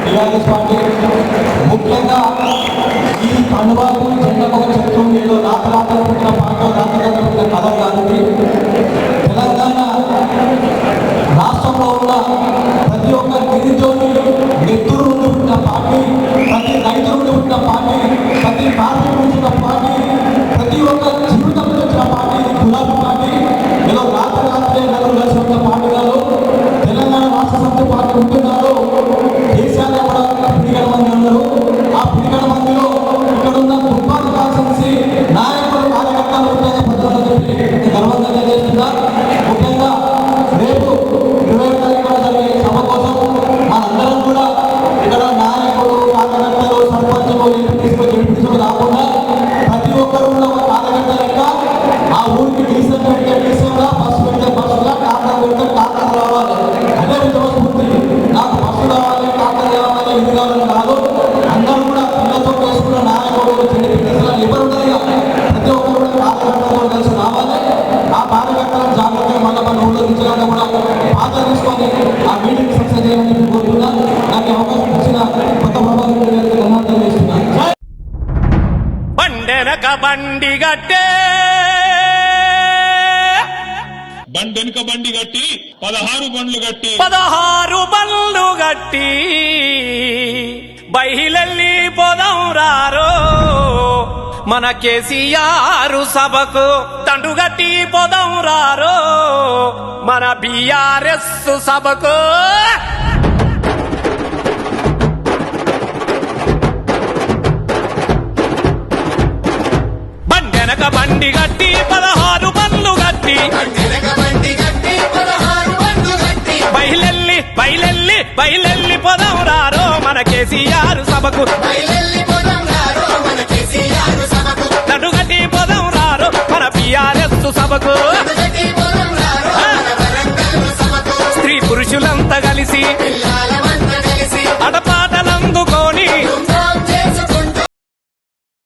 TRS party ముఖ్యంగా ఈ కండువాకు జెండకు ఒక చరిత్ర ఉంది. ఏదో రాత్రి పుట్టిన పాట రాత్రి పుట్టిన కథ కాదు. తెలంగాణ రాష్ట్రంలో ఉన్న ప్రతి ఒక్క నిరుద్యోగి నెత్తురు నుండి పుట్టిన పార్టీ, ప్రతి రైతు నుండి పుట్టిన పార్టీ, ప్రతి కార్మికుడు పుట్టిన పార్టీ, ప్రతి ఒక్క జీవితం వచ్చిన పార్టీ గులాబీ పార్టీ. ఏదో రాత్రి నలుగురు కలిసి ఉన్న పార్టీ కాదు. తెలంగాణ రాష్ట్ర సమితి పార్టీ ఉంటున్నారు. దేశాన్ని కూడా పిడిగడ మంది ఉన్నారు. ఆ పిడిగడ మందిలో ఇక్కడ ఉన్న తుపాకు కాల్సి నాయకులు కార్యకర్తలు ఉంటాయని భద్రత చెప్పి గర్వంగా తెలియజేస్తున్నా. ముఖ్యంగా రేపు 20వ తారీఖున జరిగే సభ కోసం మనందరం కూడా ఇక్కడ నాయకులు కార్యకర్తలు సర్పంచులు ఎంపీటీసీలు కాకుండా ప్రతి ఒక్కరు కూడా ఒక కార్యకర్త లెక్క ఆ ఊరికి డీసెల్ పెడితే డీసెల్గా, బస్సు పెడితే బస్సుగా, టాక్టర్ పెడితే టాక్టర్ రావాలి. అదే ఉద్యమస్ఫూర్తి. నాకు బస్సు కావాలి, టాక్టర్ కావాలి, ఇది కావాలని కాదు. అందరూ కూడా పిల్లలతో వేసుకున్న నాయకులు ఎంపీటీసీలు ఎవరున్నాయి ప్రతి ఒక్కరు కూడా కార్యకర్తలతో కలిసి రావాలి. ఆ కార్యకర్తలను జాగ్రత్తగా మళ్ళీ మన ఊళ్ళో దించడానికి కూడా పాత్ర తీసుకొని ఆ మీటింగ్ సక్సెస్ చేయాలని కోరుతున్నా. నాకు అవకాశం ఇచ్చిన కొత్త ప్రభావం గారికి ధన్యవాదాలు చేస్తున్నాను. బండెనక బండి గట్టే బండెనక బండి గట్టి 16 బండ్లు గట్టి 16 బండ్లు గట్టి బయలెల్లి పోదాం రారో మన కేసీఆర్ సభకు దండుగట్టి పోదాం రారో మన బీఆర్ఎస్ సభకు. బండెనక బండి గట్టి 16 బండ్లు గట్టి బయలెల్లి పోదాం రారో మన కేసీఆర్ సభకు.